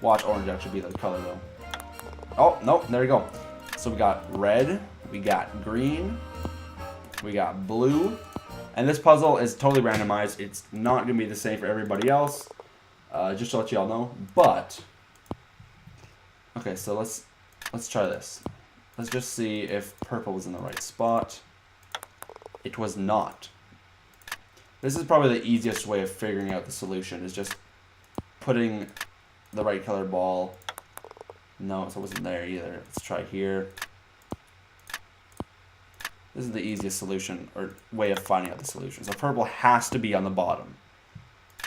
Watch orange actually be the color though. Oh, nope, there you go. So we got red, we got green, we got blue, and this puzzle is totally randomized. It's not gonna be the same for everybody else, just to let you all know. But okay, so let's try this. Let's just see if purple was in the right spot. It was not. This is probably the easiest way of figuring out the solution, is just putting the right color ball. No, so it wasn't there either. Let's try here. This is the easiest solution, or way of finding out the solution. So purple has to be on the bottom.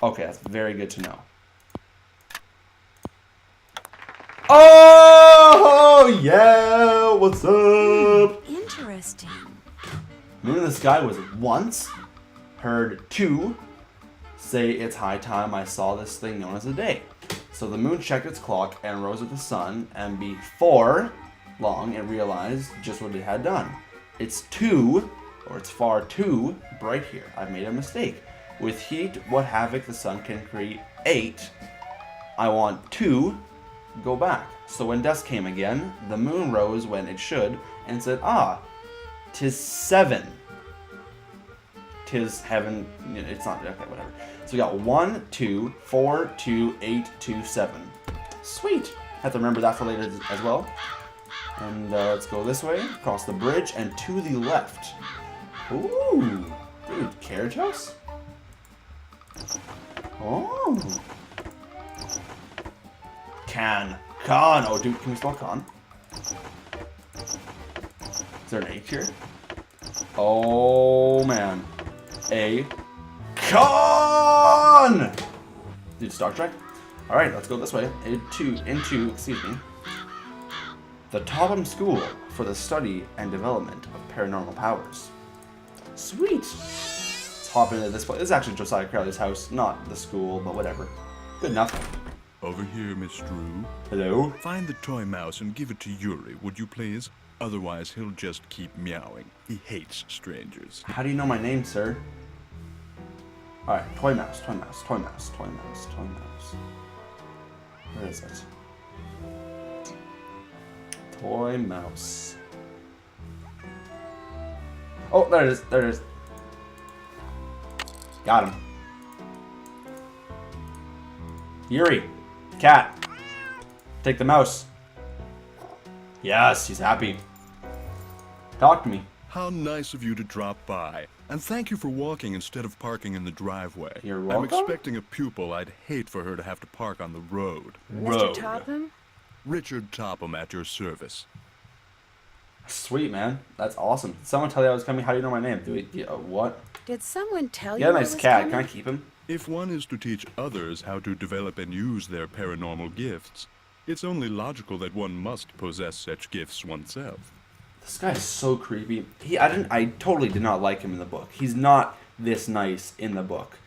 Okay, that's very good to know. Oh, yeah! What's up? Interesting. Moon in the sky was once. Heard two say it's high time I saw this thing known as a day. So the moon checked its clock and rose with the sun, and before long it realized just what it had done. It's too, or it's far too bright here. I've made a mistake. With heat, what havoc the sun can create. I want to go back. So when dusk came again, the moon rose when it should, and said, ah, 'tis 7. 'Tis heaven. It's not, okay, whatever. So we got 1, 2, 4, 2, 8, 2, 7. Sweet. Have to remember that for later as well. And let's go this way, across the bridge, and to the left. Ooh, dude, carriage house? Oh. Con. Oh, dude, can we spell con? Is there an H here? Oh, man. A con! Dude, Star Trek? Alright, let's go this way. Into, excuse me, the Topham School for the Study and Development of Paranormal Powers. Sweet! Let's hop into this place. This is actually Josiah Crowley's house, not the school, but whatever. Good enough. Over here, Miss Drew. Hello? Find the toy mouse and give it to Yuri, would you please? Otherwise, he'll just keep meowing. He hates strangers. How do you know my name, sir? Alright, toy mouse, toy mouse, toy mouse, toy mouse, toy mouse. Where is it? Toy mouse. Oh, there it is, there it is. Got him. Yuri, cat. Take the mouse. Yes, he's happy. Talk to me. How nice of you to drop by. And thank you for walking instead of parking in the driveway. You're welcome. I'm expecting a pupil. I'd hate for her to have to park on the road. Mr. Topham? Richard Topham at your service. Sweet, man. That's awesome. Did someone tell you I was coming? How do you know my name? What? Did someone tell You you got a I nice was cat. coming? Can I keep him? If one is to teach others how to develop and use their paranormal gifts, it's only logical that one must possess such gifts oneself. This guy's so creepy. I totally did not like him in the book. He's not this nice in the book.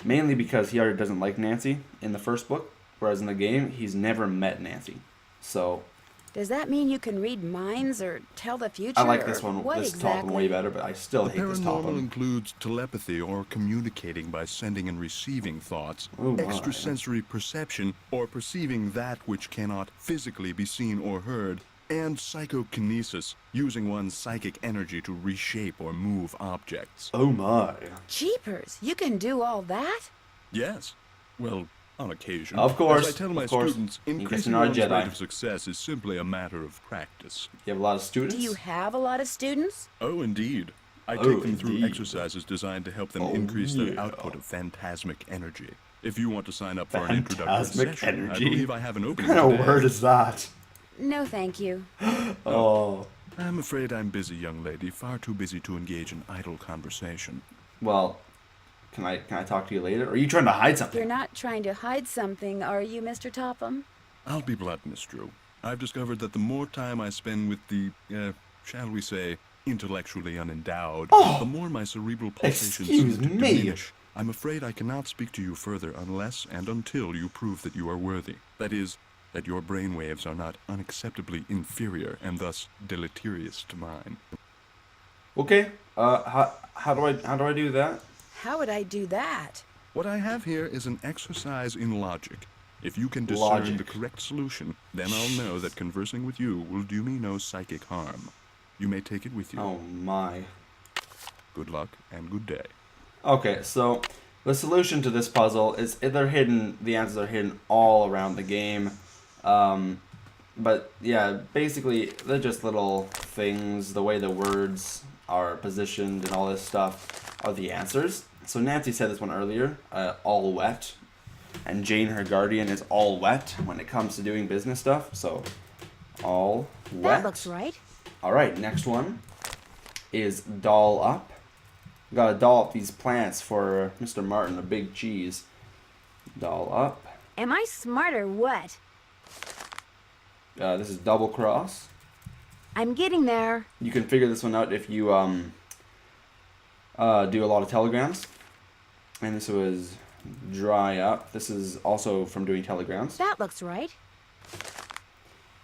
Mainly because he already doesn't like Nancy in the first book, whereas in the game, he's never met Nancy. So Does that mean you can read minds or tell the future? I like or this one, what this exactly? Topham way better, but I still The hate this paranormal Topham. includes telepathy or communicating by sending and receiving thoughts, Oh my. extrasensory perception or perceiving that which cannot physically be seen or heard, and psychokinesis, using one's psychic energy to reshape or move objects. Oh my. Jeepers, you can do all that? Yes. Well, on occasion. Of course, As I tell my of course. students, You guys increasing are not a one's Jedi. rate of success is simply a matter of practice. You have a lot of students? Do you have a lot of students? Oh, indeed. I Oh, take them through indeed. exercises designed to help them Oh, increase their yeah. output of phantasmic energy. If you want to sign up for an introductory Phantasmic session, energy? I believe I have an opening What kind of today. word is that? No, thank you. Oh. I'm afraid I'm busy, young lady. Far too busy to engage in idle conversation. Well, can I talk to you later? Or are you trying to hide something? You're not trying to hide something, are you, Mr. Topham? I'll be blunt, Miss Drew. I've discovered that the more time I spend with the, shall we say, intellectually unendowed, Oh, the more my cerebral pulsations excuse seem to me. diminish. I'm afraid I cannot speak to you further unless and until you prove that you are worthy. That is, that your brainwaves are not unacceptably inferior and thus deleterious to mine. Okay. How do I do that? How would I do that? What I have here is an exercise in logic. If you can discern Logic. the correct solution, then I'll know that conversing with you will do me no psychic harm. You may take it with you. Oh my. Good luck and good day. Okay, so the solution to this puzzle is they're hidden. The answers are hidden all around the game. But yeah, basically they're just little things. The way the words are positioned and all this stuff are the answers. So Nancy said this one earlier, all wet. And Jane, her guardian, is all wet when it comes to doing business stuff. So all wet. That looks right. All right, next one is doll up. We gotta doll up these plants for Mr. Martin, a big cheese. Doll up. Am I smart or what? This is double cross. I'm getting there. You can figure this one out if you do a lot of telegrams. And this was dry up. This is also from doing telegrams. That looks right.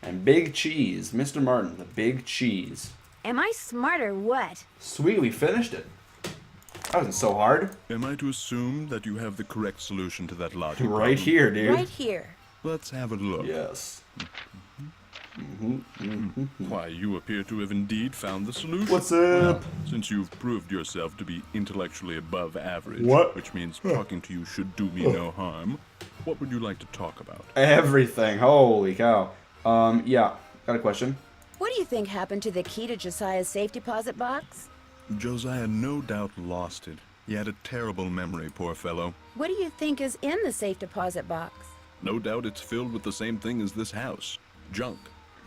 And big cheese, Mr. Martin, the big cheese. Am I smart or what? Sweet, we finished it. That wasn't so hard. Am I to assume that you have the correct solution to that logic Right problem? here, dude. Right here. Let's have a look. Yes. Why, you appear to have indeed found the solution. What's up? Since you've proved yourself to be intellectually above average, What? which means talking to you should do me no harm, what would you like to talk about? Everything. Holy cow. Yeah. Got a question. What do you think happened to the key to Josiah's safe deposit box? Josiah no doubt lost it. He had a terrible memory, poor fellow. What do you think is in the safe deposit box? No doubt it's filled with the same thing as this house. Junk.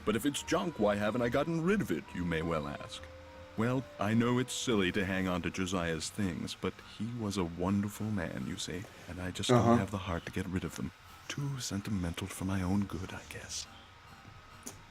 But if it's junk, why haven't I gotten rid of it, you may well ask. Well, I know it's silly to hang on to Josiah's things, but he was a wonderful man, you see, and I just don't have the heart to get rid of them. Too sentimental for my own good, I guess.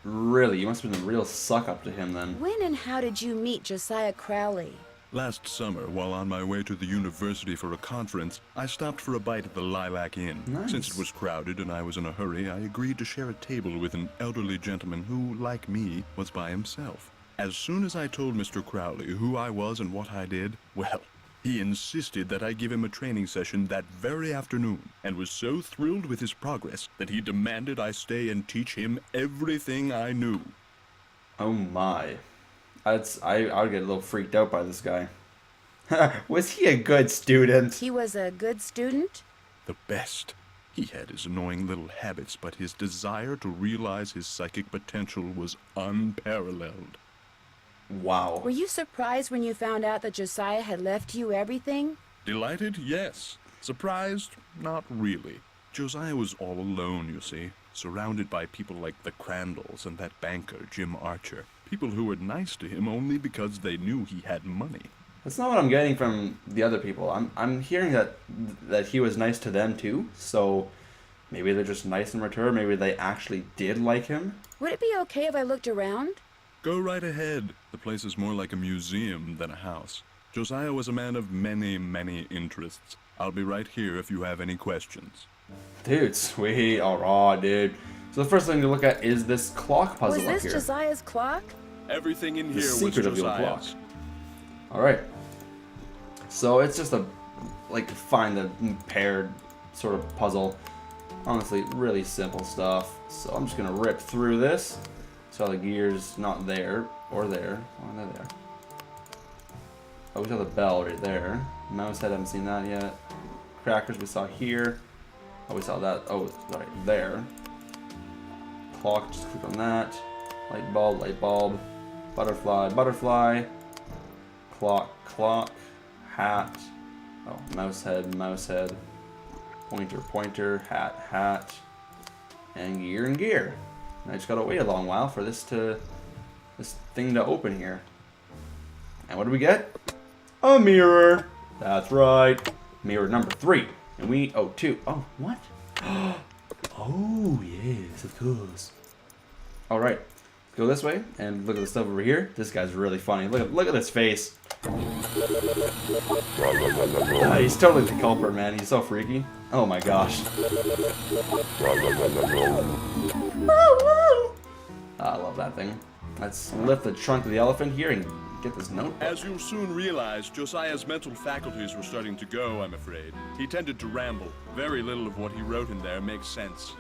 Really? You must have been a real suck up to him then. When and how did you meet Josiah Crowley? Last summer, while on my way to the university for a conference, I stopped for a bite at the Lilac Inn. Nice. Since it was crowded and I was in a hurry, I agreed to share a table with an elderly gentleman who, like me, was by himself. As soon as I told Mr. Crowley who I was and what I did, well, he insisted that I give him a training session that very afternoon, and was so thrilled with his progress that he demanded I stay and teach him everything I knew. Oh my. I would get a little freaked out by this guy. Was he a good student? He was a good student? The best. He had his annoying little habits, but his desire to realize his psychic potential was unparalleled. Wow. Were you surprised when you found out that Josiah had left you everything? Delighted? Yes. Surprised? Not really. Josiah was all alone, you see, surrounded by people like the Crandalls and that banker, Jim Archer. People who were nice to him only because they knew he had money. That's not what I'm getting from the other people. I'm hearing that he was nice to them too. So maybe they're just nice in return. Maybe they actually did like him. Would it be okay if I looked around? Go right ahead. The place is more like a museum than a house. Josiah was a man of many, many interests. I'll be right here if you have any questions. Dude, sweet. Alright, dude. So the first thing to look at is this clock puzzle Was up this here. Josiah's clock? Everything in The here was secret of the old Josiah's. clock. Alright. So it's just a, like, find the paired sort of puzzle. Honestly, really simple stuff. So I'm just going to rip through this. So the gear's not there, or there. Oh, they're there. Oh, we saw the bell right there. Mouse head, haven't seen that yet. Crackers we saw here. Oh, we saw that. Oh, it's right there. Clock, just click on that. Light bulb. Butterfly, butterfly. Clock, clock. Hat. Oh, mouse head. Pointer, pointer. Hat, hat. And gear. And I just gotta wait a long while for this thing to open here. And what do we get? A mirror. That's right. Mirror number 3. And oh, 2. Oh, what? Oh, yes, of course. All right. Let's go this way and look at the stuff over here. This guy's really funny. Look at his face. He's totally the culprit, man. He's so freaky. Oh my gosh. I love that thing. Let's lift the trunk of the elephant here and get this notebook. As you'll soon realize, Josiah's mental faculties were starting to go, I'm afraid. He tended to ramble. Very little of what he wrote in there makes sense.